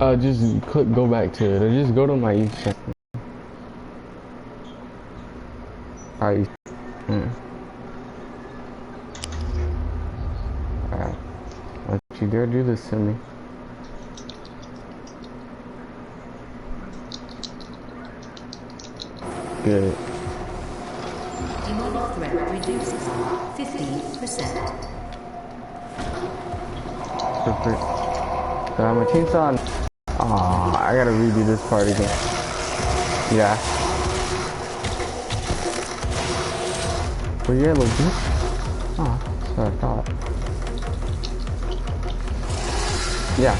Just click go back to it, or just go to my YouTube channel. Alright. Alright. Don't you dare do this to me. Good. Demonic threat reduced by 50%. Perfect. Got my chainsaw. Aw, I gotta redo this part again. Yeah. But yeah, look this. Oh, that's what I thought. Yeah.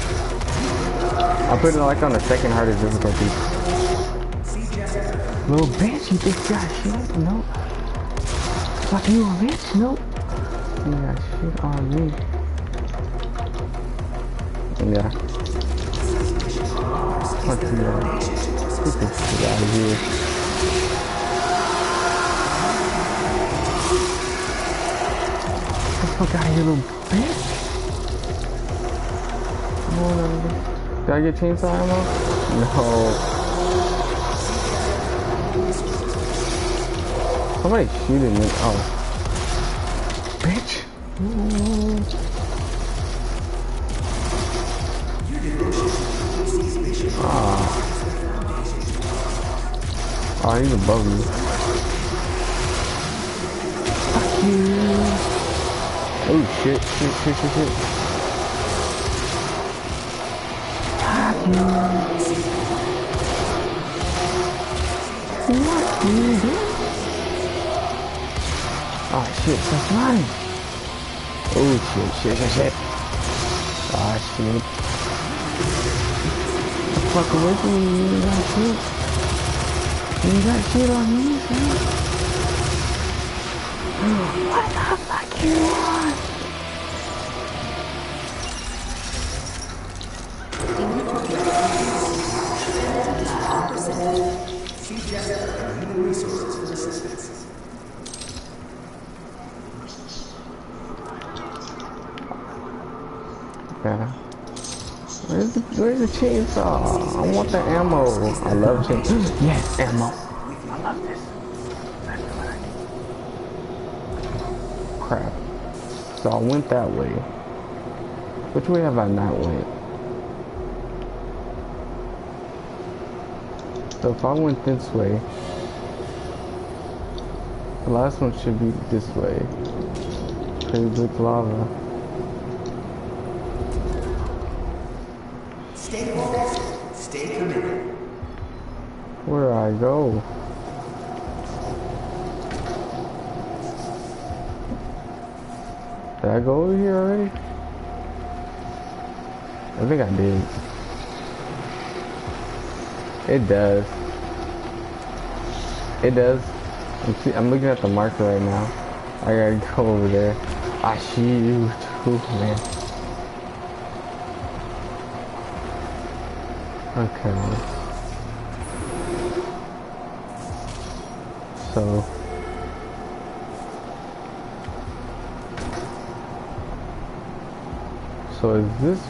I put it like on the second hardest difficulty. Little bitch, you think you got shit? Nope. Fuck you, bitch? Nope. You got shit on me. Yeah. Fuck you, get this shit out of here. Get the fuck out of here, little bitch. Come on over here. Did I get chainsaw ammo? No. Somebody shooting me. Oh. Bitch. Ah. Oh, he's above me. Fuck you. Oh shit, shit. Fuck you. What you doing? Oh shit, that's mine. Oh shit. Oh shit. Fuck away from me, you ain't got shit. You ain't got shit on me, son. What the fuck you want? Resources for assistance. Yeah. Where's the chainsaw? I want the ammo. I love chainsaw. Yes, ammo. I love this. That's what I need. Crap. So I went that way. Which way have I not went? So if I went this way, the last one should be this way. Crazy lava. Stay focused. Stay committed. Where do I go? Did I go over here already? I think I did. It does. It does. I'm looking at the marker right now. I gotta go over there. I see you too, man. Okay. So is this?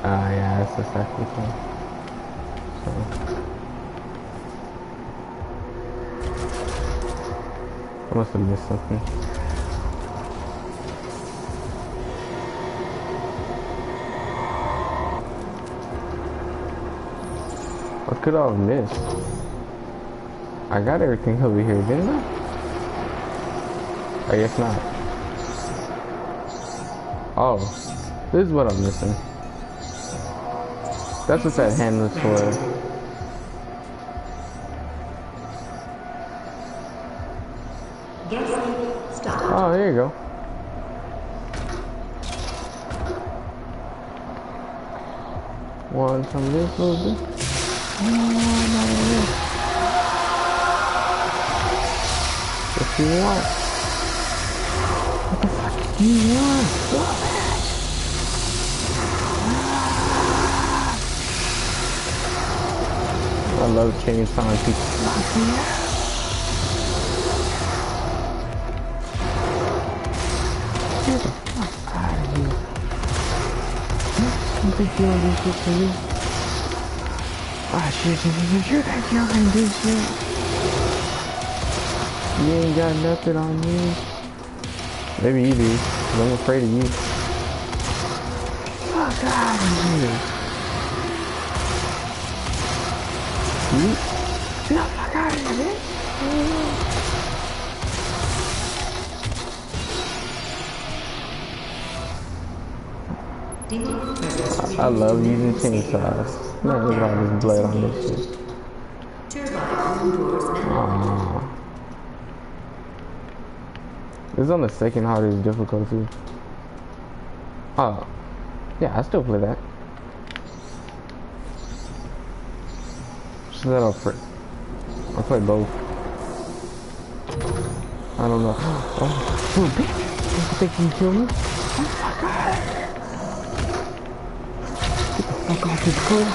Ah, yeah, that's the second thing. So. I must have missed something. What could I have missed? I got everything over here, didn't I? I guess not. Oh, this is what I'm missing. That's what that hand was for. Oh, there you go. Want some of this little bit? Oh, not of this. What you want? What the fuck do you want? Stop it! I love chainsawing people. Fuck yeah. Get the fuck out of here. think you don't do shit to me. Ah, shit. You think you can do shit? You ain't got nothing on me. Maybe you do, 'cause I'm afraid of you. Fuck out of here. You? Get the fuck out of here, bitch. I love using chainsaws. Man, look at all this blood on this shit. Aww. This is on the second hardest difficulty. Oh. Yeah, I still play that. So that I play both. I don't know. Oh, bitch! You think you can kill me? Oh my god! Get the fuck off this cliff!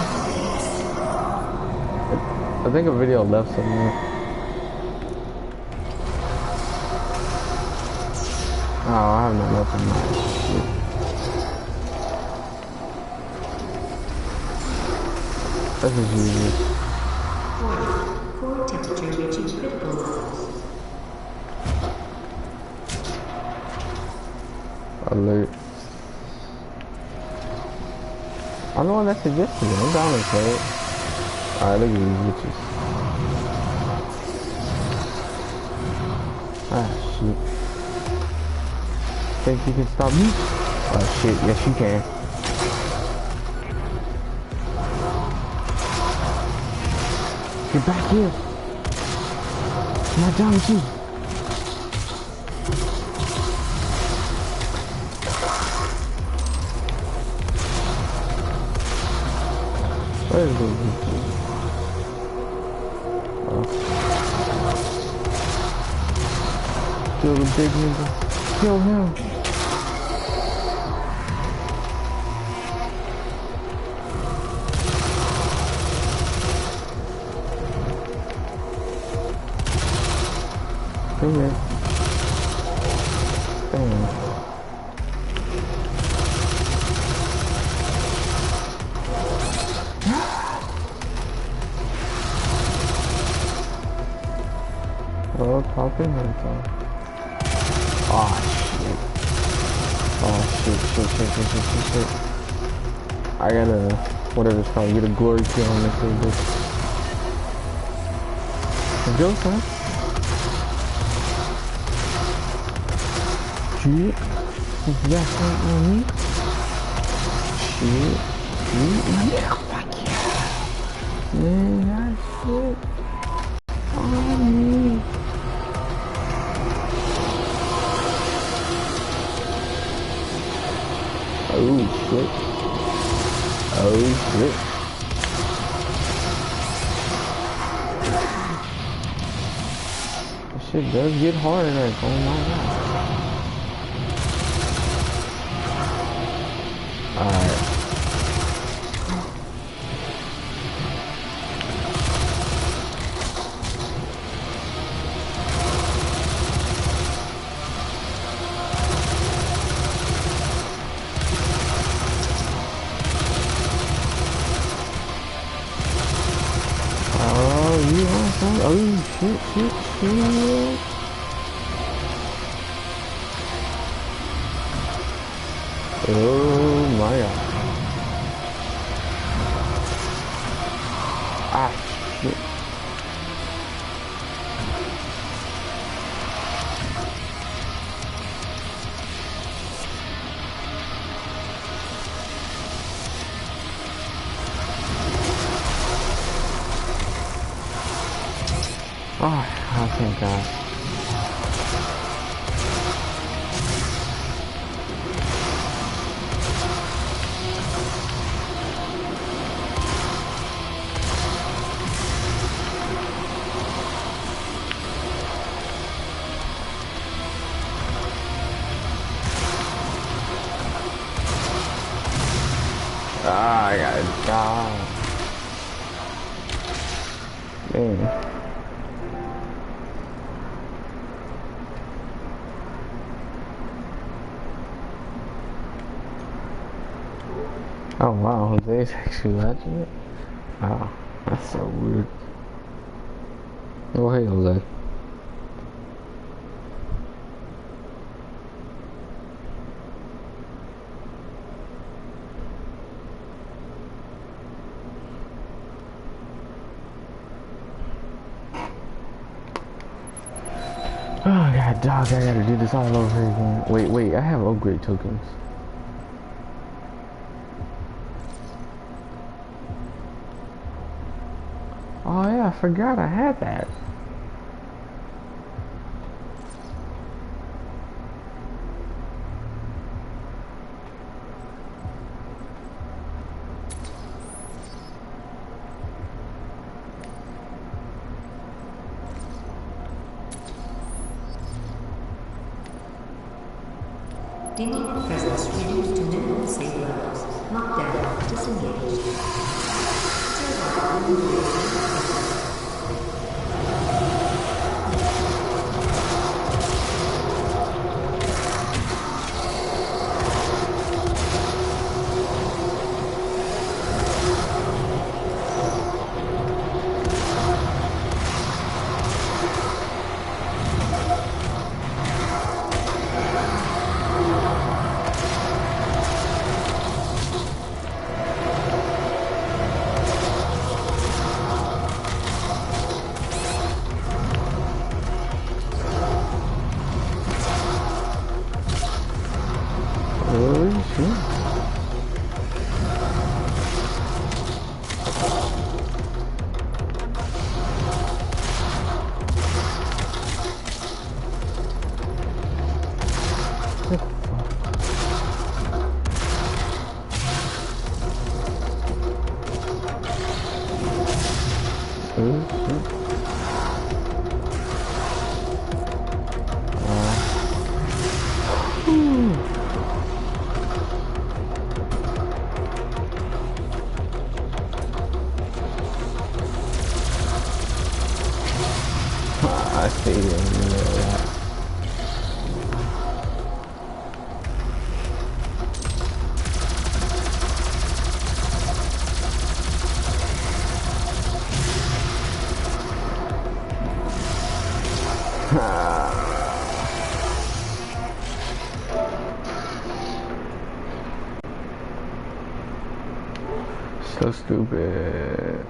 I think a video left somewhere. Oh, I have no weapon now. This is easy. Core temperature reaching critical levels. Alert. I'm the one that suggested it. I'm down to play it. Alright, look at these bitches. Ah, shit. Think you can stop me? Oh, shit. Yes, you can. Get back here. My donkey. Where is the Kill the big nigga. Kill him. Come here. Damn. Oh, popping heads. Oh shit. Oh shit. I gotta, whatever it's called, get a glory kill on this little bitch. Let's go, son. Shit. Is that something on me? Shit. Yeah, fuck yeah. Man, that shit. On me. Oh shit. Oh shit. This shit does get hard in there. Oh my god. Alright. Oh, you want some? Oh, shit. Oh my god. Ah, shit. Oh, thank God. Ah, I gotta die. Man. Oh wow, Jose's actually watching it? Wow, that's so weird. Oh hey Jose. Oh god, dog, I gotta do this all over again. Wait, I have upgrade tokens. Oh yeah, I forgot I had that. Demonic presence reduced to minimum safe levels. Lockdown disengaged. Survival removed. Holy shit. I stayed in the middle of that. So stupid.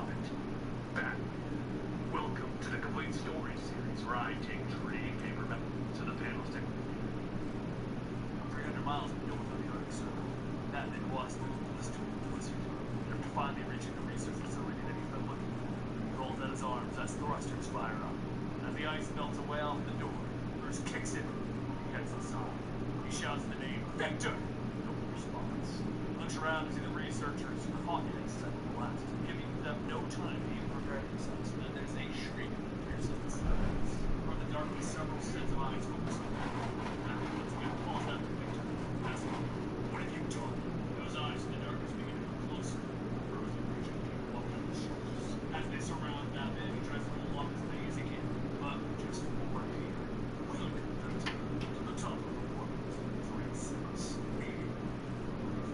stop it. Back. Welcome to the Complete Story series, where I take tree gamer to the panel's tech. 300 miles north of the Arctic Circle. That then was the blizzard. After finally reaching the research facility that he's been looking for, he holds out his arms as thrusters fire up. As the ice melts away off the door, Bruce kicks it. He heads inside. He shouts the name, Victor! No response. Looks around to see the researchers caught in a sudden blast, giving them no time to even prepare themselves. Then there's a shriek that pierces the silence. From the darkness, several sets of eyes focus on him. After he looks again, calls out to Victor, asking him, what have you done? Those eyes in the darkness begin to move closer. Frozen creature begins to walk on his shoulders. As they surround Batman, he tries to hold off as many as he can, but just more fear. We look to the top of the world. 3-6, 80.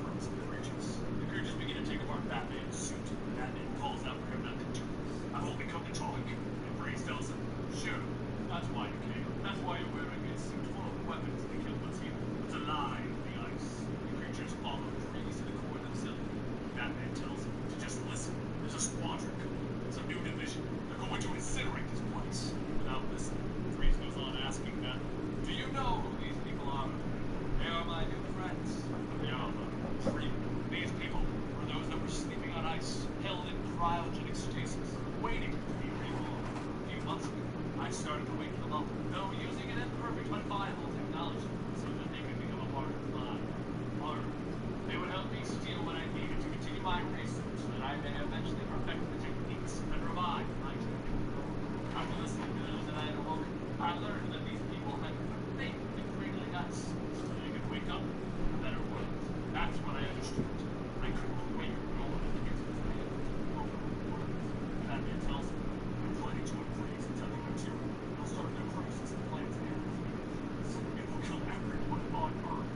Frozen creatures. The creatures begin to take apart Batman's suit. Batman calls out for him not to do it. I've only come to talk. And Freeze tells him, sure, that's why you came. That's why you're wearing a suit full of weapons to kill what's here. It's alive in the ice. The creatures follow Freeze to the core of the facility. Batman tells him to just listen. There's a squadron coming. It's a new division. They're going to incinerate this place. Without listening, Freeze goes on asking them, do you know who these people are? They are my new friends. They are the tree. These people were those that were sleeping on ice, held in cryogenic stasis, waiting to be reborn. A few months ago, I started to wake them up, though using an imperfect but viable technology, so that they could become a part of my army. They would help me steal what I needed to continue my research, so that I may eventually perfect the techniques and revive my champion. After listening to those that I had awoken, I learned that these people had faith in cradling ice, so that they could wake up in a better world. That's what I understood. I couldn't wait for all of it to get to the end. Batman tells them, I'm planning to increase intelligent material. They'll start their process and plans to end this. It will kill everyone on Earth.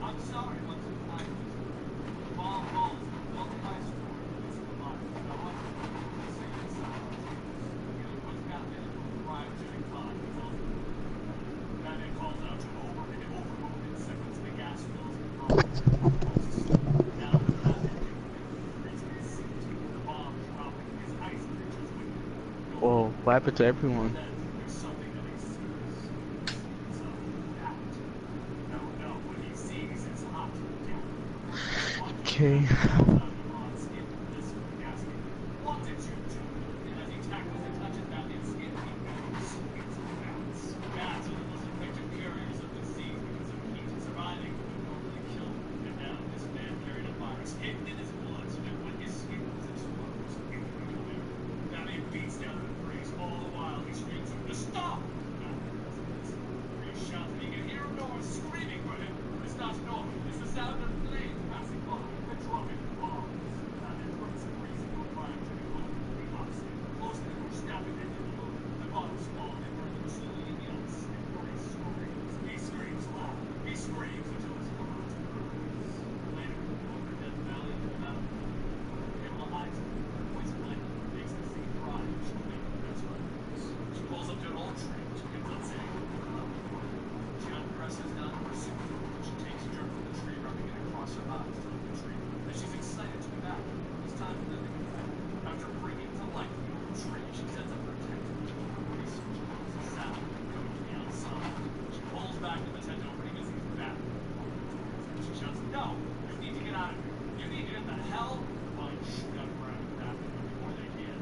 I'm sorry, but I the bomb falls. All the ice storm is the body. No one can say it's not. You put Batman into a cryogenic pod. He tells them. Batman calls out to over and over in seconds. The gas fills the bomb. Now the Batman can freeze his seat. The bomb dropping his ice creatures with him. Whoa, what happened to everyone? Then there's something that is serious. It's a fact. No, what he sees is hot. Okay. What did you do? And as he tackles and touches Batman's skin, he knows it's bats. Bats are the most effective carriers of disease because of heat. Surviving would normally kill him. And now this man carried a virus hidden in his blood so that when his skin was exposed, it would become air. Batman beats down the Freeze. All the while he screams to stop! Batman doesn't listen. Freeze shouts and he can hear Norman screaming for him. It's not Norman. It's the sound of flames passing by. The dropping bombs. Batman throws Freeze into a cryogenic hole. He hops in. Close to him, snapping into the moon. The bombs fall and burn him slowly in the ice. And Freeze screams. He screams loud. He screams until his heart burns. Later, over Death Valley in the mountain, Pamela Isaac, poison lightning, makes the sea cry and she'll make the best friends. She pulls up to an old tree. She ends up saying, she undresses down to her suit. She takes a jerk from the tree, rubbing it across her eyes to the tree. And she's excited to be back. It's time for them to get back. After bringing to life the old tree, she sets up her tent. Research knows the sound coming from the outside. She pulls back to the tent opening as he's back. She shouts, no! You need to get out of here. You need to get the hell out of shoot out of Brad Batman before they can.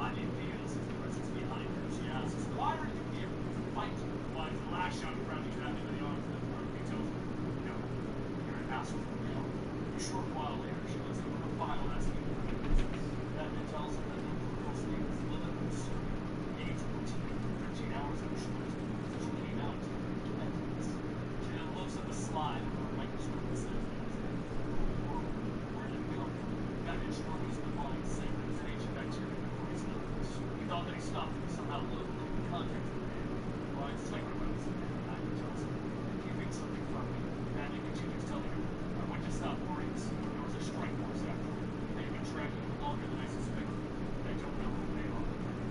Anya feels his presence behind her. She asks, why are you here? To fight. Why is the last shot grabbing Batman in the arms of the throat? He tells her, no, you're an asshole for real. A short while later, she looks over the file asking for her business. Batman tells her that the girl's name is Lilith Mercer. Age 14, 13 hours after she went to school, she came out to repentance. She then looks at the slide of her microscope and says, where did it go? Batman struggles with the mind, saying that it's an ancient bacteria before his nose. He thought that he stopped it, somehow locally in contact with the man. Well, it's like when I was there, Batman tells him, keeping something from me. Batman continues telling her, I went to stop worries. There was a strike force after me. They've been tracking him longer than I suspected. I don't know who they are.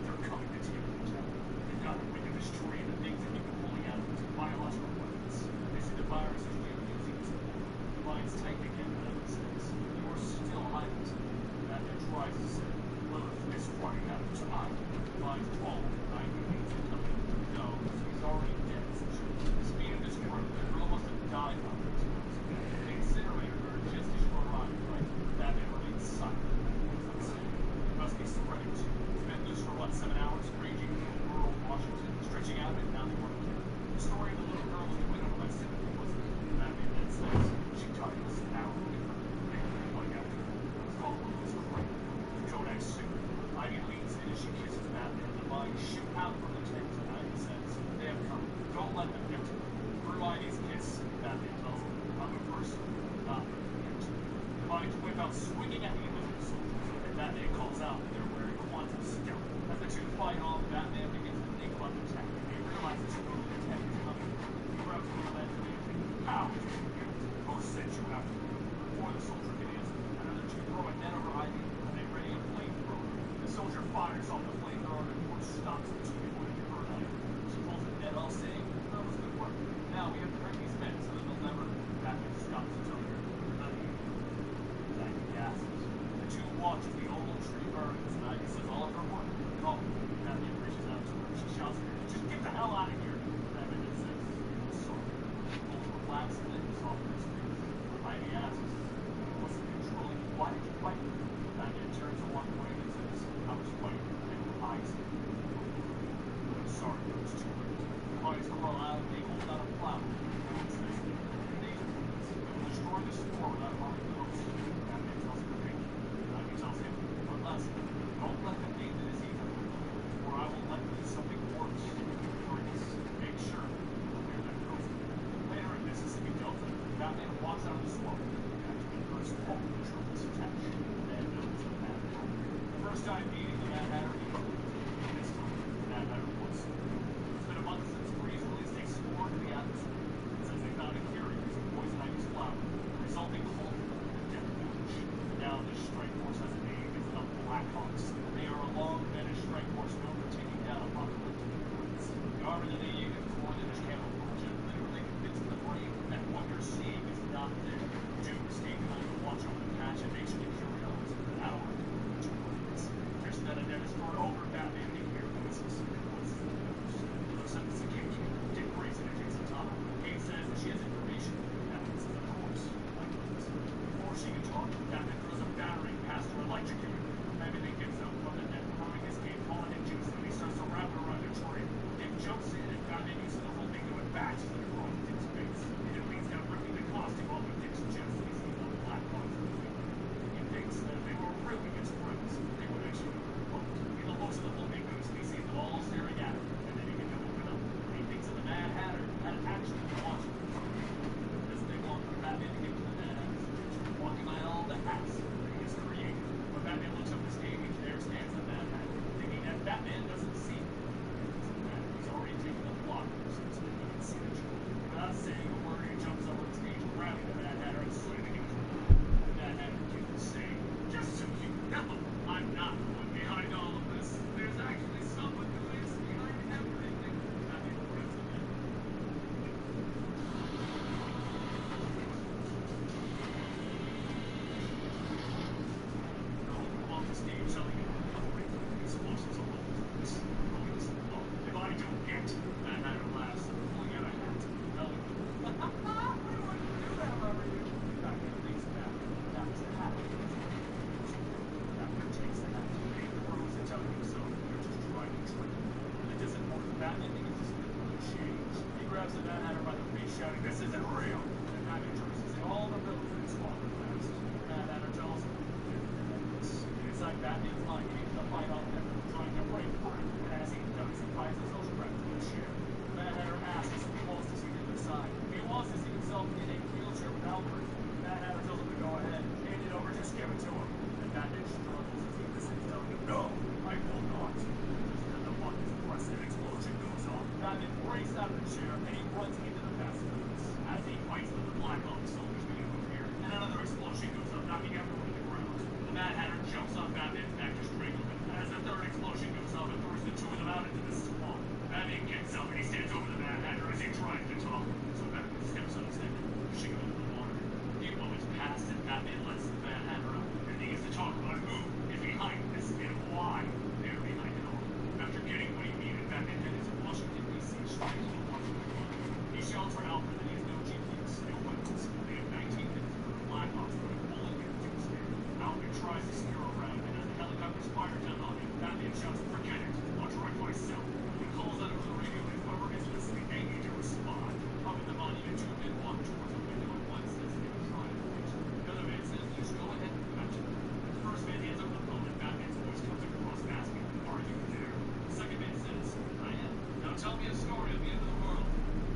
They're coming to take him down. They've got a way of destroying the things that you've been pulling out of his biological weapons. They say the virus is using his blood. The mind's tight again, Batman says. You are still hiding something. tries to say, Lilith is running out of time. Finds Paul, 90 minutes in coming. No, he's already dead. The speed of his crew, the girl must have died on those notes. They incinerated her just as she arrived, right? Batman remains silent. It must be spreading to. It's been loose for what, 7 hours, raging through rural Washington, stretching out, and now they want to kill. The story of the little girl was the winner of my sympathy, wasn't it? Batman then says, she died this hour later. Like after it's called Lilith's Crate. Kodak suit. Ivy leans in as she kisses Batman. The mines shoot out from the tent, and Ivy says, they have come. Don't let them get to me. Through Ivy's kiss, Batman tells him, I'm a person, not a ant. The mines whip out swinging at the invisible soldiers, and Batman calls out that they're wearing quantum stealth. As the two fight off, Batman begins to think about the tech. He realizes the tech is coming. He grabs one of the men, how did you get it? Who sent you after me? Before the soldier can answer, another two throw a net over Ivy, and they ready a flamethrower. The soldier fires off the flamethrower, and the force stops the two before they can hurt Ivy. She pulls the net off, saying, that was good work. Now we have to hurt these men so that they'll never. Batman stops to tell her, nothing. Ivy gasps. The two watch as the old tree burns, and Ivy says all of her work. Call me. Batman reaches out to her. She shouts at her, just get the hell out of here. Batman then says, I'm sorry. He pulls her relaxed lips off of his face. Ivy asks, what's the controlling? Why did you fight me? Batman turns to walk away and says, I was fighting, and your eyes hit me. I'm sorry, it was too late. The mines crawl out, and they hold out a flower. It says, in these words, it will destroy the spore without harming the host. Batman tells her to thank you. Ivy tells him, one last thing, don't let them name the disease of the or I will let you do something worse. Freeze. Make sure where that goes. Later in Mississippi Delta, Batman walks out of the swamp. Actually, first Paul controls attached. Then builds the Mad Hatter. The first time meeting the Mad Hatter, he this time, the Mad Hatter was. It's been a month since Freeze released a spore into the atmosphere. Since they found a cure using poison ivy's flower, resulting cold and death damage. Now this strike force has a name. It's the Blackhawks. They are a long Spanish strike force known for taking down apocalyptic threats. The armor that they use is more than a camouflage and literally convinces the brain that what you're seeing is not there. Doom stayed on to watch over the patch and make sure the cure is for an hour. Just then a net is thrown over Batman to hear voices. Looks at the cicada. Dick Grayson and takes some time. Kate says that she has information. Batman says, of course. Like this. Before she can talk, Batman throws a battering past her electrocutor. Everything gets up from the net behind his game, calling it juice, and he starts to wrap it around the tree. Dick jumps in, and Batman uses the whole thing to bash the across Dick's face. It leads down, ripping the costume off of Dick's chest, and he sees the black marks in the finger. He thinks that if they were really his friends, they would actually vote. He looks at the flamingos, and he sees them all staring at him, and then he can open up. And he thinks of the Mad Hatter had actually been watching him. This thing long for Batman to get to the Mad Hatter's attention, walking by all the hats that he has created. When Batman looks up the stage, there stands the Mad Hatter, thinking that Batman doesn't see him. He's already taken the block, so he can see the truth. Without saying a word, he jumps over the stage, grabbing the Mad Hatter and slamming him. The Mad Hatter keeps saying, just so you know, I'm not the one behind all of this. There's actually someone who is behind everything. Batman grabs the Mad Hatter. Off the stage, telling him, explosions all over the place. If I don't get Mad Hatter laughs, pulling out a hat, telling him, what do I do that over you? Batman leaves back, taps the hat. Batman takes the hat, and he throws it, telling himself, you're just trying to trick me. When it doesn't work, Batman thinks this is really change. He grabs the Mad Hatter by the face, shouting, this isn't real! And Batman tries to say all the villains in his squad are fast. Mad Hatter tells him, inside Batman's mind, he needs to fight off them, trying to break free. And as he does, he finds his social breath to a chair. The Mad Hatter asks if he wants to see the other side. He wants to see himself in a wheelchair with Alfred. The Mad Hatter tells him to go ahead, hand it over, just give it to him. And Batman struggles as he listens, telling him, no, I will not. Just then the button is pressed and an explosion goes off. Batman breaks out of the chair and he runs into the passengers. As he fights with the Blackhawk soldiers begin to appear, and another explosion goes up, knocking everyone to the ground. The Mad Hatter jumps on Batman's back to strangle him. As the third explosion goes off, it throws the two of them out into the swamp. Batman gets up and he stands over the Mad Hatter as he tries to talk. So Batman steps on his head, pushing him into the water. A few moments pass and Batman lets the Mad Hatter out and begins to talk about who, if he Batman shouts, "Forget it. I'll try myself." He calls out over the radio and whoever is listening, they need to respond. Up in the monument, two men walk towards a window and one says they will try to reach. The other man says, "Just go ahead and touch it." The first man hands over the phone and Batman's voice comes across asking, "Are you there?" The second man says, "I am. Now tell me a story of the end of the world."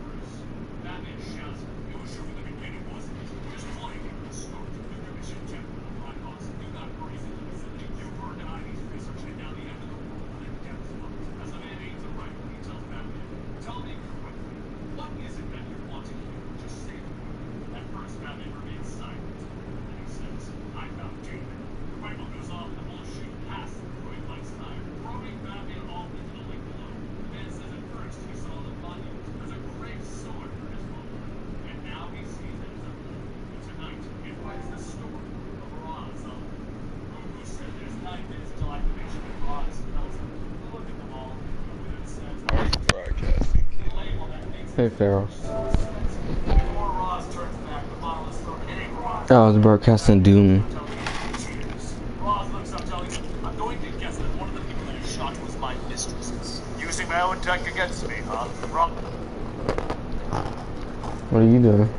Bruce. Batman shouts, "It was sure from the beginning, wasn't it? Just playing it from the start. Your mission temple of the Black Hawks, you got Grace into the facility. You burned Ivy's research and now the end of the world on a death spot." As the man aims a rifle, he tells Batman, "Tell me quickly, what is it that you want to hear? Just say the word." At first, Batman remains silent. Then he says, "I found Damon." The rifle goes off and the bullet shoots past the Freud Mike's tire, throwing Batman off into the lake below. The man says at first he saw the monument as a great sword for his moment, and now he sees it as a book. And tonight, it writes the story of Ra's al Ghul. Who said there's 9 minutes till activation of Ra's tells him, "Look at them all." And it says, Broadcasting. the label that makes Hey, Pharaoh. before Ra's turns back, the bottle is thrown hitting Ra's. I was broadcasting Doom. Roz looks up, telling him, "I'm going to guess that one of the people that you shot was my mistresses. Using my own tech against me, huh? Wrong." What are you doing?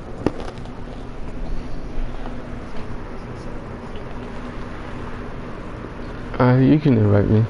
You can invite me.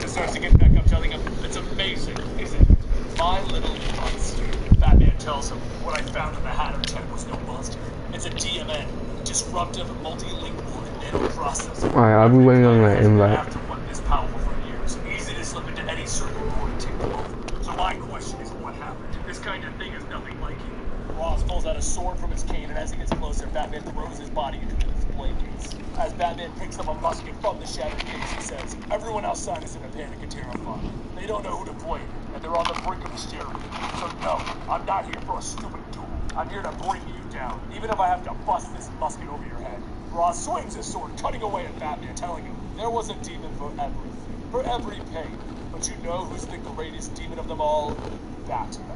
He starts to get back up, telling him, "It's amazing, isn't it? My little monster." Batman tells him, "What I found in the Hatter tech was no monster. It's a DMN, disruptive multi-link nanoprocessor. Alright, I'll be waiting on that invite. After one this powerful for years, easy to slip into any circuit board and take them over. So my question is, what happened? This kind of thing is nothing like it." Roz pulls out a sword from his cane, and as he gets closer, Batman throws his body into the display case. As Batman picks up a musket from the shattered case, he says, "Everyone outside is in a panic and terrified. They don't know who to blame, and they're on the brink of hysteria. So no, I'm not here for a stupid duel. I'm here to bring you down, even if I have to bust this musket over your head." Roz swings his sword, cutting away at Batman, telling him, "There was a demon for everything, for every pain. But you know who's the greatest demon of them all? Batman."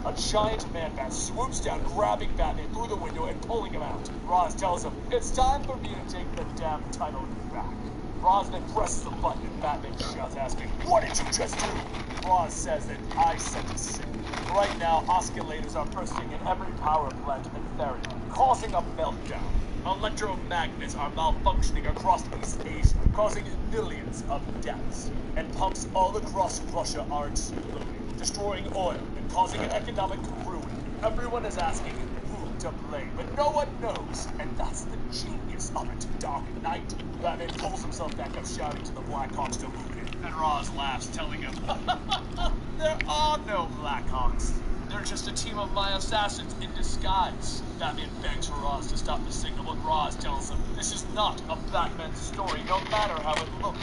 A giant man-bat swoops down, grabbing Batman through the window and pulling him out. Roz tells him, "It's time for me to take the damn title back." Roz then presses the button and Batman shouts, asking, "What did you just do?" Roz says that I sent a signal. Right now, oscillators are bursting in every power plant in Therion, causing a meltdown. Electromagnets are malfunctioning across East Asia, causing millions of deaths. And pumps all across Russia are exploding, destroying oil and causing an economic ruin. Everyone is asking who to blame, but no one knows. And that's the genius of it, Dark Knight. Batman pulls himself back up, shouting to the Blackhawks to move in. And Roz laughs, telling him, "There are no Blackhawks. They're just a team of my assassins in disguise." Batman begs for Roz to stop the signal, but Roz tells him this is not a Batman story, no matter how it looks.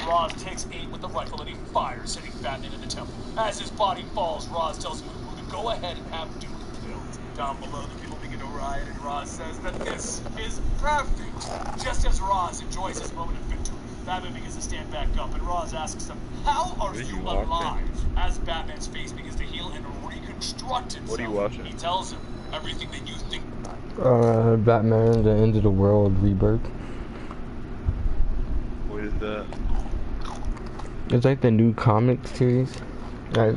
Roz takes aim with the rifle and he fires, hitting Batman in the temple. As his body falls, Roz tells him to go ahead and have Duke killed. Down below, the people begin to riot, and Roz says that this is perfect. Just as Roz enjoys his moment of victory, Batman begins to stand back up, and Roz asks him, "How are you alive?" As Batman's face begins to heal and reconstruct itself, What are you watching? he tells him, "Everything that you think..." Batman, the End of the World Rebirth. What is that? It's like the new comic series. Right?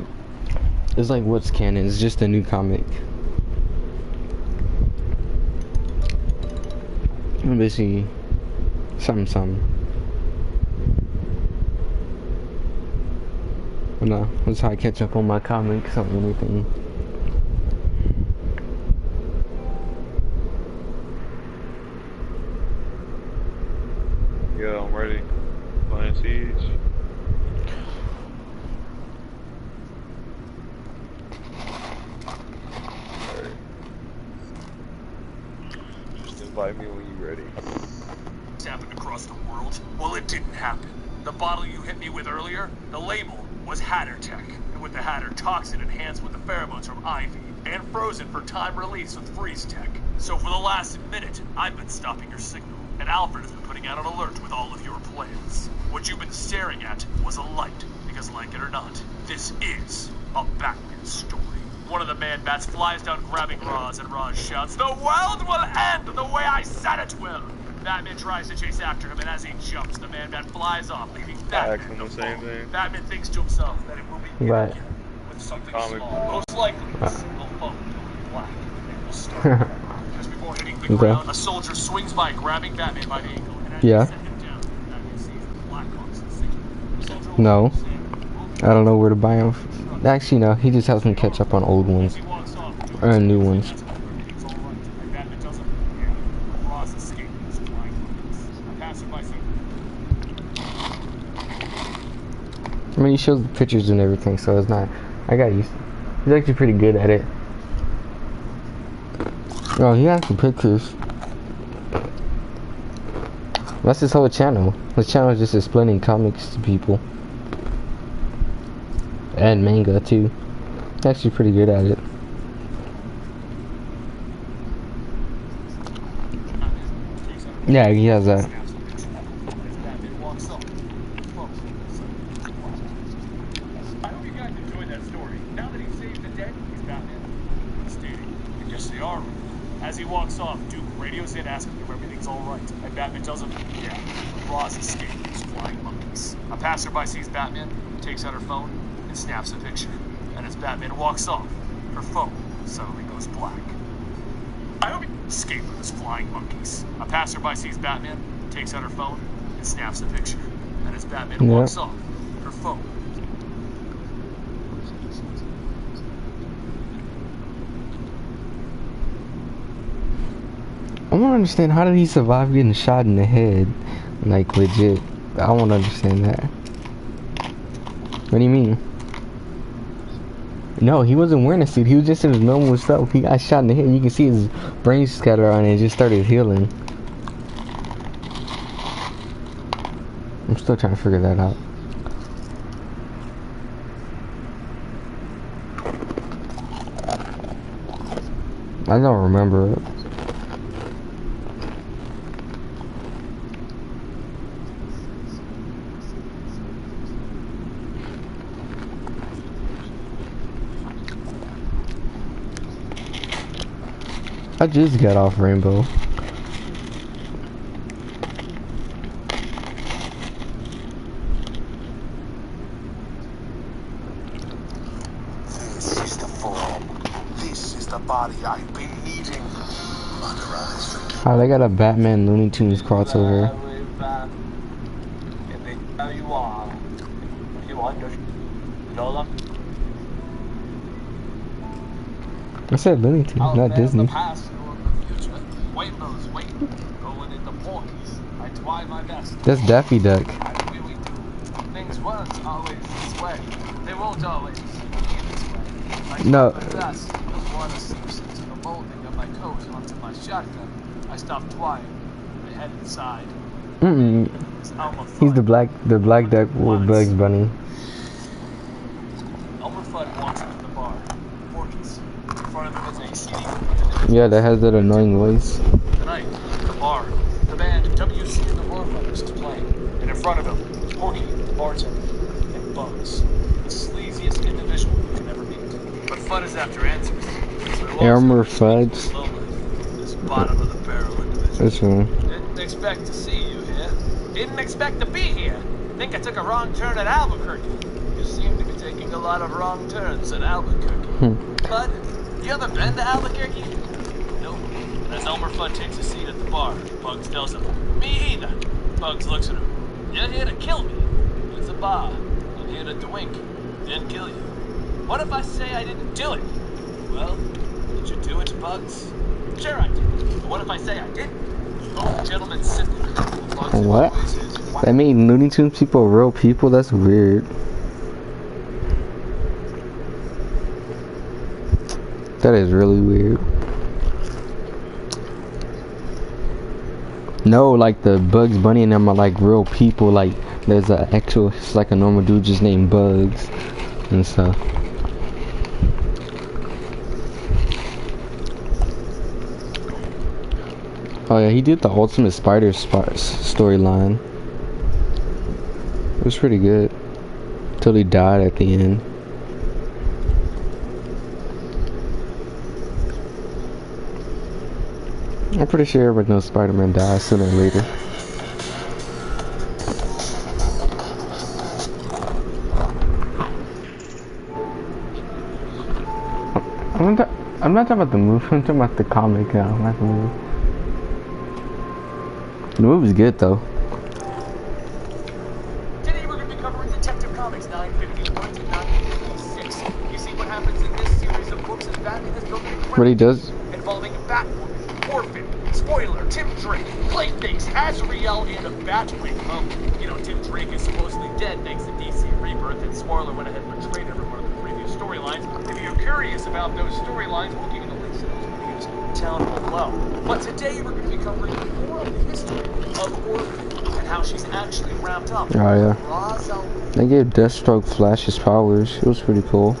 It's like what's canon. It's just a new comic. Basically, something. No, that's how I catch up on my comics or anything. Yeah, I'm ready. Playing Siege. Alright. Just invite me when you're ready. It's happened across the world. Well, it didn't happen. The bottle you hit me with earlier, the label was Hatter Tech, and with the Hatter toxin enhanced with the pheromones from Ivy, and frozen for time release with Freeze Tech. So for the last minute, I've been stopping your signal. And Alfred has been putting out an alert with all of your plans. What you've been staring at was a light, because like it or not, this is a Batman story. One of the Man-Bats flies down grabbing Roz, and Roz shouts, "The world will end the way I said it will!" Batman tries to chase after him, and as he jumps, the Man-Bat flies off, leaving Batman Asking to the same fall. thing. Batman thinks to himself that it will be Right. again with something Comic. small. Most likely, a single phone will be black, and will start. Just before hitting the ground, a soldier swings by, grabbing Batman by the ankle, and as Yeah. he set him down, Batman sees the Black Hawks sinking. The soldier No. will stand, I don't know where to buy them. Actually, no. He just helps me catch up on old ones. he walks off, Or new ones. everything's all right. And Batman doesn't care. Roz escapes his flying monkeys. A passerby sees I mean, he shows the pictures and everything, so it's not. I got used. He's actually pretty good at it. Oh, he has the pictures. That's his whole channel. His channel is just explaining comics to people. And manga, too. He's actually pretty good at it. Yeah, he has that. Batman walks up. I hope you guys enjoyed that story. Now that he saved the dead, he's Batman. Stating, and yes, they are. As he walks off, Duke radios in asking if everything's all right. And Batman tells him, yeah, Roz escaped his flying monkeys. A passerby sees Batman, takes out her phone, and snaps a picture. And as Batman walks off, her phone suddenly goes black. I hope you escape with his flying monkeys. A passerby sees Batman, takes out her phone, and snaps a picture. And as Batman Yeah. walks off, her phone. I want to understand, how did he survive getting shot in the head? Like, legit. I want to understand that. What do you mean? No, he wasn't wearing a suit. He was just in his normal self. He got shot in the head. You can see his brain scatter around and it just started healing. I'm still trying to figure that out. I don't remember it. I just got off Rainbow. This is the form. This is the body I've been needing. Under eyes for Oh, they got a Batman Looney Tunes crossover. If they tell you all, if you understand, Lola, I said Looney Tunes, out not there in Disney. the past or in the future, Waymo's waiting, going into porkies. I try my best. That's Daffy Duck. I really do. Things weren't always this way. They won't always be this way. I No. tried my best. The water seeps into the molding of my coat onto my shotgun. I stopped trying. I head inside. Mm-mm. It's Elmer He's the Fudd. black duck with Bugs Bunny. Elmer Fudd walks into the bar. Porkies. In front of him is a CD with an Yeah, that has that annoying voice. Tonight, at the bar, the band WC and the Warfighters is playing. And in front of him, Porky, the bartender, and Bugs, the sleaziest individual you can ever meet. But Fudd is after answers. So he walks Elmer over to speak Fudd. slowly. This bottom of the barrel individual. This one. Didn't expect to see you here. Didn't expect to be here. Think I took a wrong turn at Albuquerque. You seem to be taking a lot of wrong turns at Albuquerque. Bud, you ever been to Albuquerque? Nope. As Elmer Fudd takes a seat at the bar, Bugs tells him, me either. Bugs looks at him. You're here to kill me. It's a bar. I'm here to drink, then kill you. What if I say I didn't do it? Well, did you do it, Bugs? Sure I did. But what if I say I didn't? Oh, gentlemen, sit there. Bugs What? always is. That made Looney Tunes people real people? That's weird. That is really weird. No, like the Bugs Bunny and them are like real people. Like there's a actual, it's like a normal dude just named Bugs and stuff. Oh yeah, he did the Ultimate Spider storyline. It was pretty good. Till he died at the end. I'm pretty sure everyone knows Spider-Man dies sooner or later. I'm not talking about the movie, I'm talking about the comic now, not the movie. The movie's good though. Today we're going to be covering Detective Comics 951 to 956. You see what happens in this series of books is Batman has built an What he incredible does? involving Batwoman, Orphan, Spoiler, Tim Drake, Clayface, Azrael, and a Batwing. You know, Tim Drake is supposedly dead thanks to DC Rebirth, and Spoiler went ahead and betrayed everyone in the previous storylines. If you're curious about those storylines, we'll give you the links to those videos down below. But today we're going to be covering more of the history of Orphan and how she's actually wrapped up. Oh yeah. Ra's al They gave Deathstroke Flash his powers. It was pretty cool.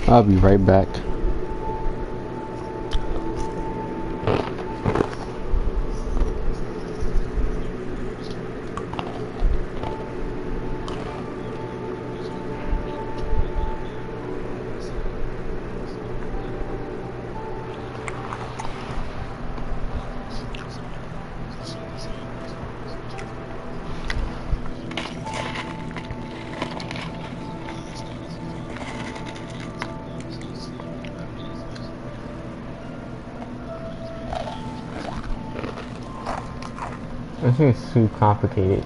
I'll be right back. This is too complicated.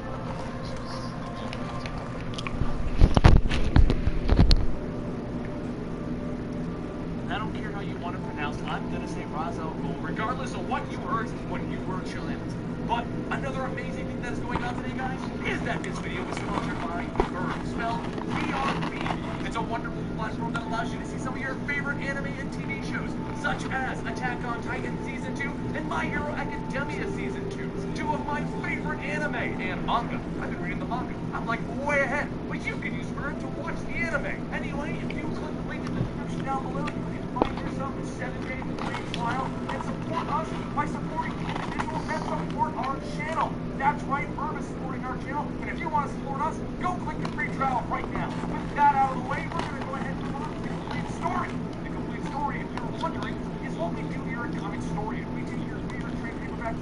I don't care how you want to pronounce it, I'm going to say Ra's al Ghul, regardless of what you heard when you were chilling. But another amazing thing that's going on today, guys, is that this video is sponsored by Verve, spelled VRV. It's a wonderful platform that allows you to see some of your favorite anime and TV shows, such as Attack on Titan Season 2 and My Hero Academia Season 2. Two of my favorite anime and manga. I've been reading the manga. I'm like way ahead. But you can use Verve to watch the anime. Anyway, if you click the link in the description down below, you can find yourself a 7-day free trial and support us by supporting individuals that support our channel. That's right, Verve is supporting our channel. And if you want to support us, go click the free trial right now. With that out of the way, we're going to go ahead and move on to the complete story. The complete story, if you're wondering, is what we do here at Comic Story. We take your favorite trade paperbacks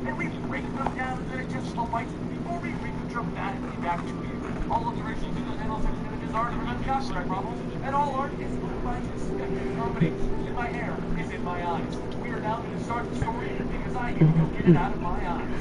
and we break them down into digestible bites before we read them dramatically back to you. All of the original and all such images are without copyright problems, and all art is owned by respected companies. In my hair is in my eyes. We are now going to start the story because I need to go get it out of my eyes.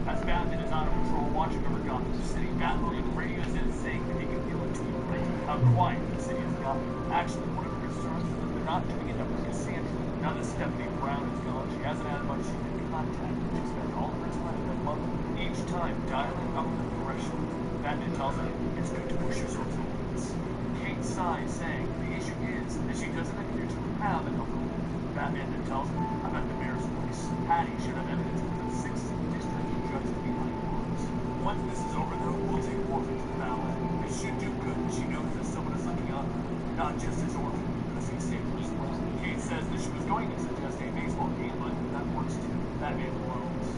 As Batman is on patrol watching over Gotham City, Batman radios in saying that he can feel it too late. How quiet the city has gotten. Actually, one of the concerns is that they're not doing enough with Cassandra. Now that Stephanie Brown is gone, she hasn't had much human contact. She spent all of her time with her mother, each time dialing up the threshold. Batman tells her it's good to push yourself to limits. Kate sighs, saying the issue is that she doesn't appear to have an uncle. Batman then tells her about the mayor's voice. Hattie should have evidence with the 6th district judge behind bars. Once this is over, though, we'll take Orphan to the ballet. It should do good that she knows that someone is looking on her, not just as Orphan, because he saved her as well. Kate says that she was going to suggest a baseball game, but that works too. Batman groans.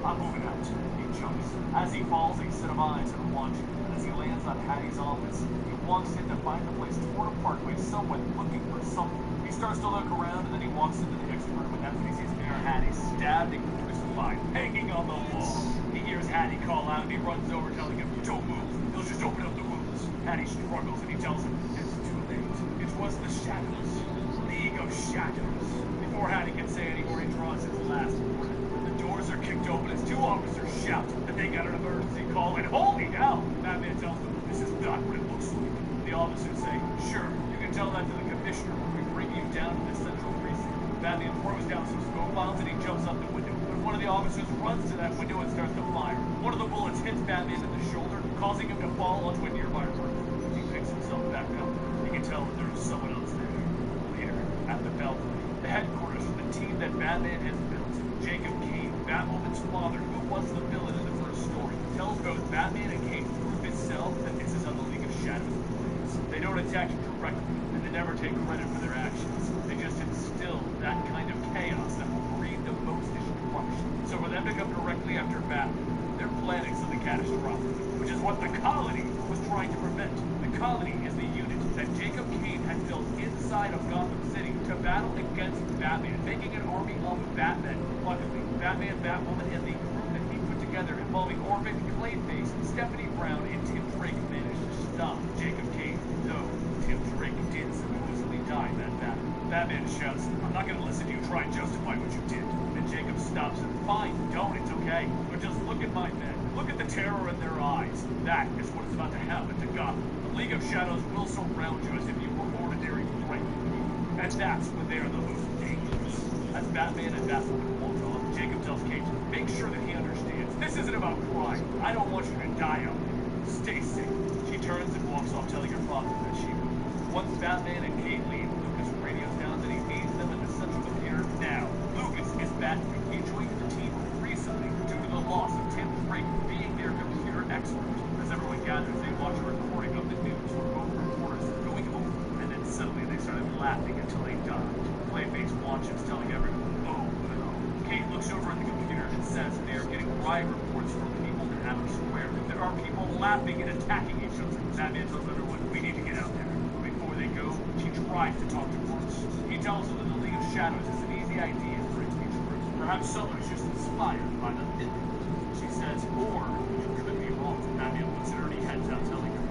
I'm moving out. He jumps. As he falls, a set of eyes are watching. As he lands on Hattie's office, he walks in to find the place torn apart by someone looking for something. He starts to look around, and then he walks into the next room, and that's when he sees Mayor Hattie stabbed and crucified, hanging on the wall. He hears Hattie call out, and he runs over, telling him, "Don't move. They'll just open up the wounds." Hattie struggles, and he tells him, "It's too late. It was the shadows. The ego shadows." Before Hattie can say any more, he draws his last breath. The doors are kicked open as two officers shout that they got an emergency call, and holy hell! Batman tells them, "This is not what it looks like." The officers say, "Sure, you can tell that to the commissioner when we bring you down to the central precinct." Batman throws down some smoke bombs and he jumps out the window. But one of the officers runs to that window and starts to fire. One of the bullets hits Batman in the shoulder, causing him to fall onto a nearby roof. He picks himself back up. He can tell that there's someone else there. Later, at the Belfry, the headquarters for the team that Batman has built. Jacob Kane, Batwoman's father, who was the villain in the first story, tells both Batman and Kane through himself that this is how the League of Shadows plays. They don't attack you directly, and they never take credit for their actions. They just instill that kind of chaos that will breed the most destruction. So for them to come directly after Batman, they're planning something catastrophic, which is what the Colony was trying to prevent. The Colony is the unit that Jacob Kane had built inside of Gotham City to battle against Batman, making an army of Batmen. Luckily, Batman, Batwoman, and the group that he put together involving Orphan, Clayface, Stephanie Brown, and Tim Drake managed to stop Jacob Kane, though Tim Drake did supposedly die in that battle. Batman shouts, "I'm not going to listen to you try and justify what you did." And Jacob stops him. "Fine, don't, it's okay. But just look at my men. Look at the terror in their eyes. That is what is about to happen to Gotham. The League of Shadows will surround you as if you were ordinary prey. And that's when they are the most dangerous." As Batman and Batwoman walk off, Jacob tells Kate, "Make sure that he understands. This isn't about crime. I don't want you to die out there. Stay safe." She turns and walks off, telling her father that she will. Once Batman and Kate leave, Lucas radios down that he needs them in the central computer now. Lucas is Batman. He joined the team recently due to the loss of Tim Drake being their computer expert. As everyone gathers, they watch a recording of the news where both reporters are going over, and then suddenly they started laughing until they died. Clayface watches, telling everyone, "Oh no." Kate looks over at the computer and says they are getting riot reports from people in Adam Square. There are people laughing and attacking each other. Batman tells everyone, "We need to get out there." Before they go, she tries to talk to Bruce. He tells her that the League of Shadows is an easy idea for it to be true. Perhaps someone is just inspired by the myth. She says, "Or you could be wrong." Batman looks at her and he heads out, telling her,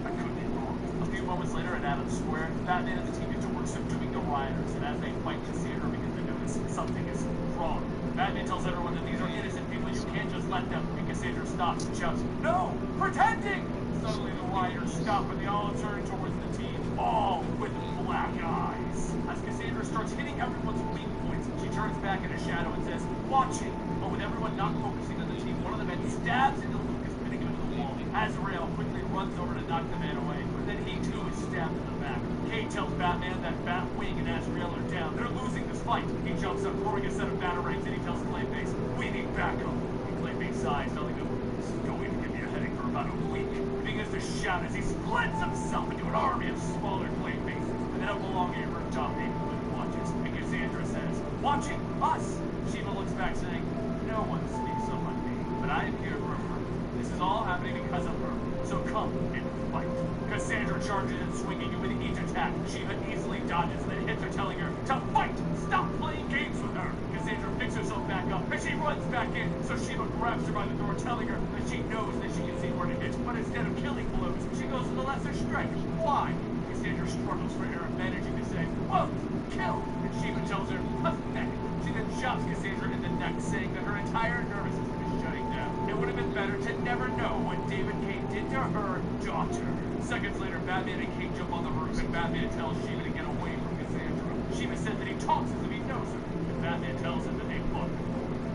"I could be wrong." A few moments later at Adam Square, Batman and the team get to work subduing the rioters, and as they fight Cassandra because they notice something is wrong, Batman tells everyone that these are innocent people, you can't just let them, and Cassandra stops and shouts, "No! Pretending!" Suddenly the rioters stop and they all turn towards the team, all with black eyes. As Cassandra starts hitting everyone's weak points, she turns back in a shadow and says, "Watching!" But with everyone not focusing on the team, one of the men stabs into Lucas, pinning him into the wall. Azrael quickly runs over to knock the man away, but then he too is stabbed in the back. Kate tells Batman that Batwing and Azrael are down. They're losing this fight. He jumps up, throwing a set of batarangs, and he tells Clayface, "We need backup." And Clayface sighs, telling him, "This is going to give me a headache for about a week." He begins to shout as he splits himself into an army of smaller Clayfaces, and then up along a rooftop, Neighborhood watches, and Cassandra says, "Watching us!" Shiva looks back, saying, "No one speaks of my name, but I am here for her. This is all happening because of her, so come and fight." Cassandra charges and swinging you with each attack. Shiva easily dodges and then hits her, telling her to fight! Stop playing games with her! Cassandra picks herself back up and she runs back in, so Shiva grabs her by the door, telling her that she knows that she can see where to hit, but instead of killing blows, she goes for the lesser strike. Why? Cassandra struggles for air, managing to say, "Whoa! Kill!" And Shiva tells her, "Pathetic." She then chops Cassandra in the neck, saying that her entire nervous system is shutting down. It would have been better to never know what David Kane did to her daughter. Seconds later, Batman and Kate jump on the roof, and Batman tells Shiva to get away from Cassandra. Shiva says that he talks as if he knows her, and Batman tells him that they both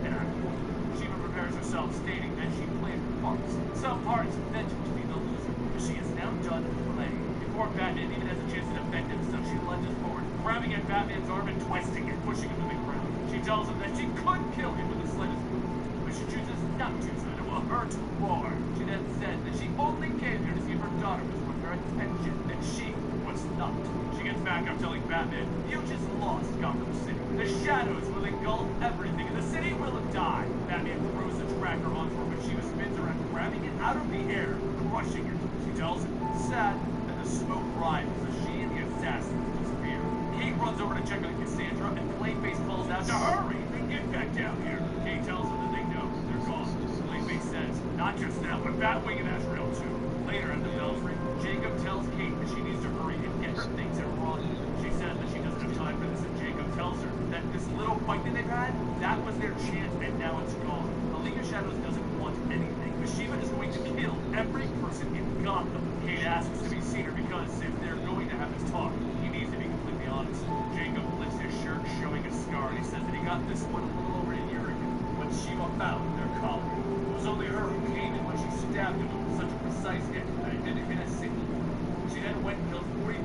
and are important. Shiva prepares herself, stating that she played her parts. Some parts meant to be the loser, but she is now done playing. Before Batman even has a chance to defend himself, she lunges forward, grabbing at Batman's arm and twisting it, pushing him to the ground. She tells him that she could kill him with the slightest movement, but she chooses not to, so that it will hurt more. She then says that she only came here to see if her daughter was with her, and that she was not. She gets back up, telling Batman, "You just lost Gotham City. The shadows will engulf everything, and the city will die." Batman throws the tracker onto her, but she spins around, grabbing it out of the air, crushing it. She tells him, sad, and the smoke rises as she and the assassins disappear. Kate runs over to check on Cassandra, and Clayface calls out to hurry and get back down here. Kate tells them that they know they're gone. Clayface says, "Not just them, but Batwing and Azrael too." Later at the Belfry, Jacob tells Kate that she needs to hurry and get her things in order. She says that she doesn't have time for this, and Jacob tells her that this little fight that they've had, that was their chance, and now it's gone. The League of Shadows doesn't want anything, but Shiva is going to kill every person in Gotham. Kate asks to be seen her because if they're going to have this talk, he needs to be completely honest. Jacob lifts his shirt, showing a scar, and he says that he got this one a little over a year ago when Shiva found their collar. It was only her who came in when she stabbed him with such a precise hit that it didn't hit a single one. She then went and killed 43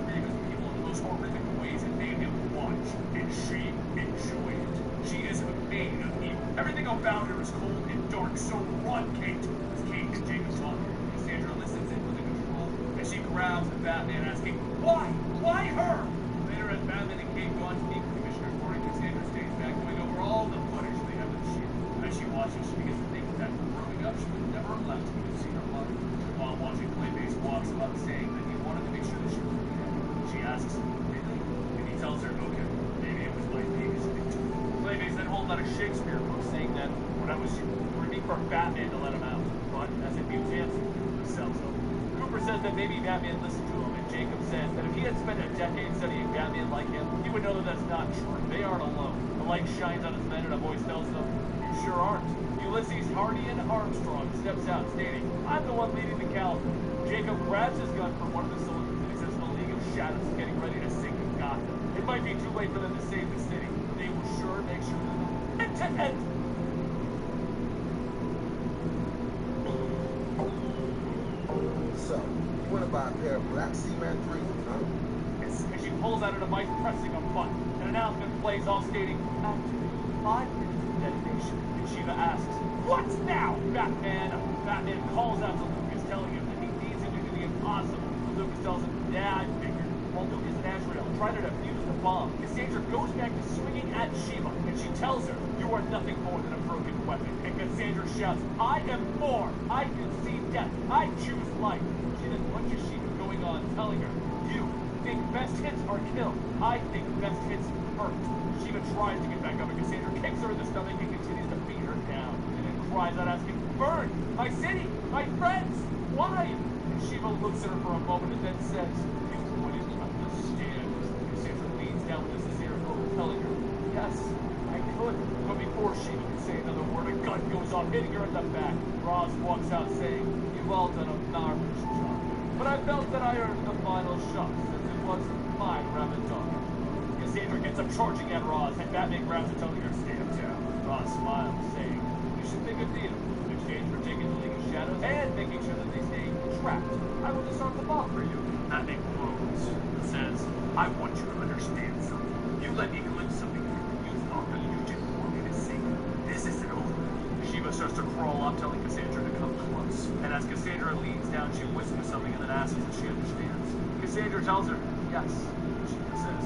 about her is cold and dark, so run, Kate. As Kate and Jacob talk, Cassandra listens in with the control, and she grabs the Batman, asking, why? Why her? Later, as Batman and Kate go on to meet with Commissioner Gordon, Cassandra stays back, going over all the footage they have of Shiva. As she watches, she begins to think that growing up, she was never allowed to even see her mother. While watching, Clayface walks up, saying that he wanted to make sure that she was okay. She asks, really? And he tells her, okay, maybe it was my baby's victim. Clayface then holds out a Shakespeare book, saying that when I was rooting for Batman to let him out, but as it mutes answer, he sells them. Cooper says that maybe Batman listened to him, and Jacob says that if he had spent a decade studying Batman like him, he would know that that's not true. They aren't alone. The light shines on his men, and a voice tells them, you sure aren't. Ulysses Hardian Armstrong steps out, stating, I'm the one leading the cavalry. Jacob grabs his gun from one of the soldiers, and he says the League of Shadows is getting ready to sink Gotham. It might be too late for them to save the city. They will sure make sure that they'll end to end. So, you want to buy a pair of black Seaman 3s, huh? And she pulls out a device, pressing a button. An announcement plays off, stating, after 5 minutes of detonation. And Shiva asks, what now, Batman? Batman calls out to Lucas, telling him that he needs him to do the impossible. Lucas tells him, yeah, I figured. While Lucas and Azrael try to defuse the bomb, Cassandra goes back to swinging at Shiva, and she tells her, you are nothing more than a broken weapon. And Cassandra shouts, I am more. I can see death. I choose life. She then punches Shiva, going on, telling her, you think best hits are kill. I think best hits hurt. Shiva tries to get back up, and Cassandra kicks her in the stomach and continues to beat her down. And then cries out, asking, burn! My city! My friends! Why? And Shiva looks at her for a moment and then says, you wouldn't understand. Cassandra leans down with a sincere hope, telling her, yes, I could. But before Shiva can say another word, a gun goes off, hitting her in the back. Roz walks out saying, you've all done a marvelous job. But I felt that I earned the final shot, since it was my Ramadan. Cassandra gets up charging at Roz, and Batman grabs her, telling her, stand down. Roz smiles, saying, you should think a deal, in exchange for taking the League of Shadows and making sure that they stay trapped. I will disarm the bomb for you. Batman glows and says, I want you to understand something. You let me glimpse something you thought that you didn't want me to see. This isn't over. Shiva starts to crawl up, telling Cassandra to come close. And as Cassandra leans down, she whispers something and then asks if she understands. Cassandra tells her, yes. Shiva says,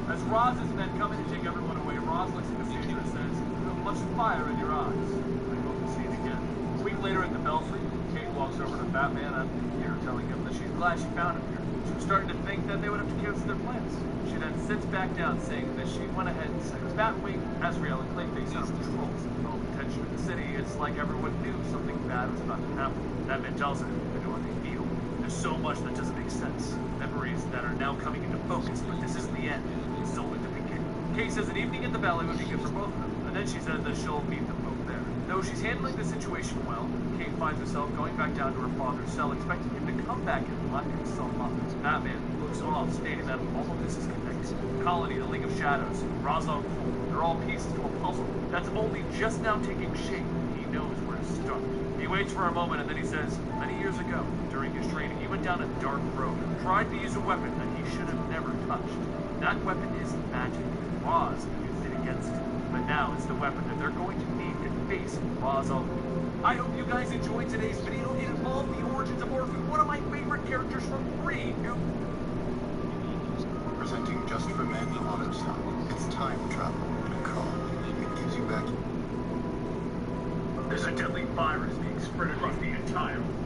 as Roz's men come in to take everyone away, Roz looks at Cassandra and says, you have much fire in your eyes. I hope to see it again. A week later at the Belfry, Kate walks over to Batman and here, telling him that she's glad she found him here. She was starting to think that they would have to cancel their plans. She then sits back down, saying that she went ahead and said, Batwing, Azrael, and Clayface are patrols. With all the tension in the city, it's like everyone knew something bad was about to happen. Batman tells her, I know what they feel. There's so much that doesn't make sense. Memories that are now coming into focus, but this isn't the end. It's only the beginning. Kate says an evening at the ballet would be good for both of them, and then she says that she'll meet them both there. Though she's handling the situation well, Kate finds herself going back down to her father's cell, expecting him to come back and lock himself up. Batman looks off, stating that all of this is connected. Colony, the League of Shadows, Ra's al Ghul, they're all pieces to a puzzle that's only just now taking shape. He knows where to start. He waits for a moment, and then he says, many years ago, during his training, he went down a dark road, tried to use a weapon that he should have never touched. That weapon is magic. Ra's used it against him. But now it's the weapon that they're going to need to face Ra's al Ghul. I hope you guys enjoyed today's video. It involved the origins of Orphan, one of my favorite characters from 3. Presenting Just for Men Autostop. It's time travel in a car. It gives you back. There's a deadly virus being spread across the entire world.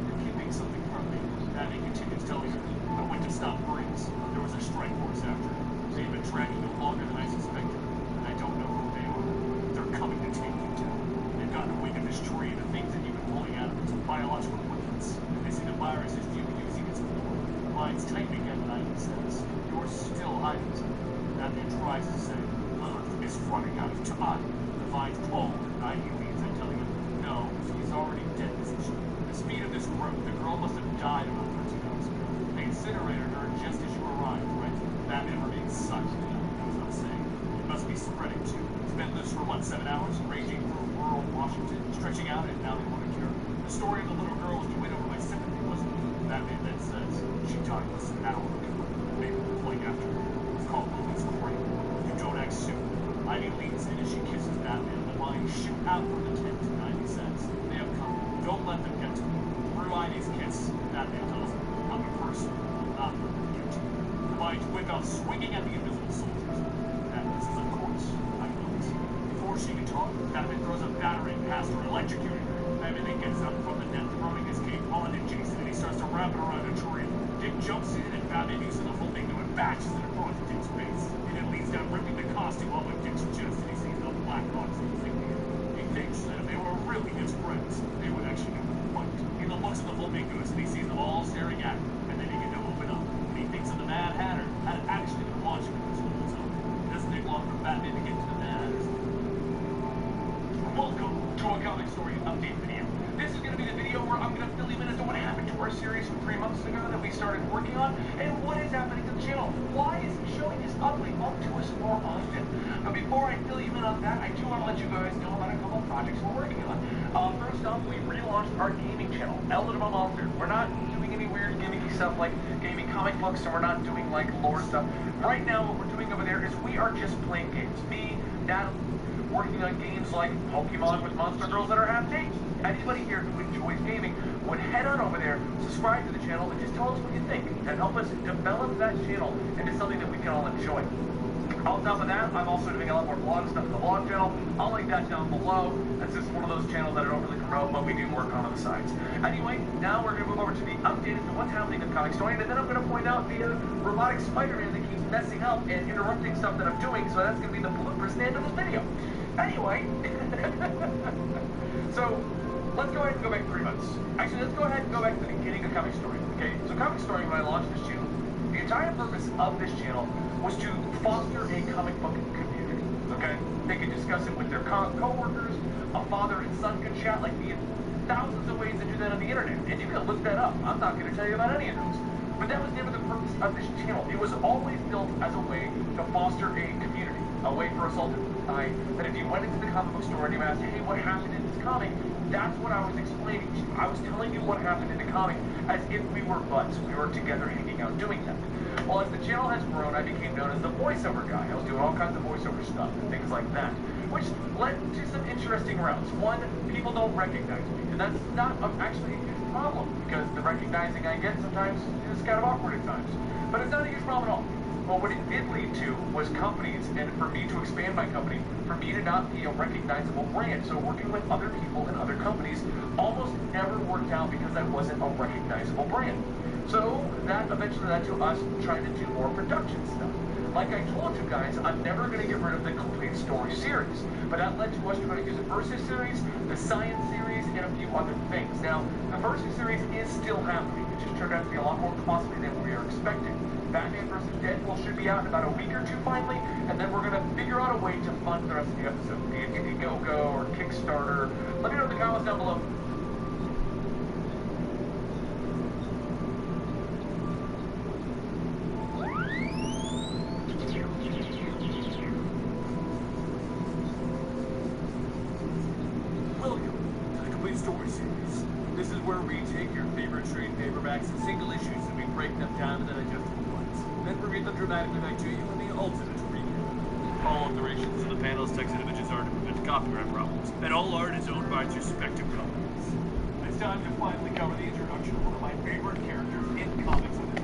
You're keeping something from me. Batman continues telling her, I went to stop Briggs. There was a strike force after him. They've been tracking him longer than I suspected, and I don't know who they are. They're coming to take you down. They've gotten wind of this tree and the things that you've been pulling out of it, some biological weapons. And they say the virus is you using its form. The line's tight again, and Ivy says, you're still hiding something. Batman tries to say, Earth is running out of time. The vine's cold, and Ivy leaves and telling him, no, he's already dead, isn't she? The speed of this growth, the girl must have died about 13 hours ago. They incinerated her just as you arrived, right? Batman remains silent. He knows what I'm saying. It must be spreading too. It's been loose for 7 hours, raging through rural Washington, stretching out, and now they want a cure. The story of the little girl was to win over my sympathy, wasn't it? Batman then says, she died less than an hour ago. Maybe we're playing after her. It's called Louis Crane. You don't act soon. Ivy leans in as she shoot out from the tent, 90 cents. They have company. Don't let them get to you. Blue ID's kiss. Batman tells them, I'm a person, not a beauty. Mind Wyckoff swinging at the invisible soldiers. And this is, of course, I know it. Before she can talk, Batman throws a battering past her, electrocuting her. Everything gets up from the net, throwing his cape onto Jason, and he starts to wrap it around a tree. Dick jumps in, and Batman uses the flamingo and bashes it across Dick's face. And it leads down, ripping the costume off of Dick's chest, and he sees the black marks in his insignia. He thinks that if they were really his friends, they would actually know how to fight. He looks at the flamingos, and he sees them all staring at him, and then he can open up. And he thinks of the Mad Hatter had actually been watching him this whole time. It doesn't take long for Batman to get to the Mad Hatter's. Welcome to a comic story update video. This is going to be the video where I'm going to fill you in as to what happened to our series from 3 months ago that we started working on, and what is happening to the channel. Why is it showing this ugly up to us more often? But before I fill you in on that, I do want to let you guys know about a couple of projects we're working on. First off, we relaunched our gaming channel, Eligible Monster. We're not doing any weird gimmicky stuff like gaming comic books, and we're not doing like lore stuff. Right now, what we're doing over there is we are just playing games. Me, Natalie, working on games like Pokemon with monster girls that are half-baked. Anybody here who enjoys gaming would head on over there, subscribe to the channel, and just tell us what you think, and help us develop that channel into something that we can all enjoy. On top of that, I'm also doing a lot more vlog stuff in the vlog channel. I'll link that down below. That's just one of those channels that I don't really promote, but we do work on the sides. Anyway, now we're going to move over to the update as to what's happening with Comic Story, and then I'm going to point out the robotic Spider-Man that keeps messing up and interrupting stuff that I'm doing, so that's going to be the bloopers at the end of this video. Anyway, so let's go ahead and go back 3 months. Actually, let's go ahead and go back to the beginning of Comic Story. Okay, so Comic Story, when I launched this channel, the entire purpose of this channel was to foster a comic book community. Okay, they could discuss it with their co-workers. A father and son could chat like me. Thousands of ways to do that on the internet, and you can look that up. I'm not going to tell you about any of those. But that was never the purpose of this channel. It was always built as a way to foster a community, a way for us all to decide that if you went into the comic book store and you asked, hey, what happened in this comic? That's what I was explaining to you. I was telling you what happened in the comic as if we were buds. We were together hanging out doing that. Well, as the channel has grown, I became known as the voiceover guy. I was doing all kinds of voiceover stuff and things like that, which led to some interesting routes. One, people don't recognize me, and that's not actually a huge problem, because the recognizing I get sometimes is kind of awkward at times. But it's not a huge problem at all. Well, what it did lead to was companies, and for me to expand my company, for me to not be a recognizable brand. So working with other people and other companies almost never worked out because I wasn't a recognizable brand. So that eventually led to us trying to do more production stuff. Like I told you guys, I'm never going to get rid of the Complete Story series, but that led to us trying to use the Versus series, the Science series, and a few other things. Now, the Versus series is still happening. It just turned out to be a lot more costly than we were expecting. Batman vs. Deadpool should be out in about a week or two finally, and then we're going to figure out a way to fund the rest of the episode. Be it Indiegogo or Kickstarter. Let me know in the comments down below. Welcome to the Complete Story series. This is where we take your favorite trade paperbacks and single issues and we break them down into digestible parts. Then we read them dramatically back to you in the ultimate recap. All alterations of the panels, text, and images are to prevent copyright problems, and all art is owned by its respective companies. It's time to finally cover the introduction of one of my favorite characters in comics of the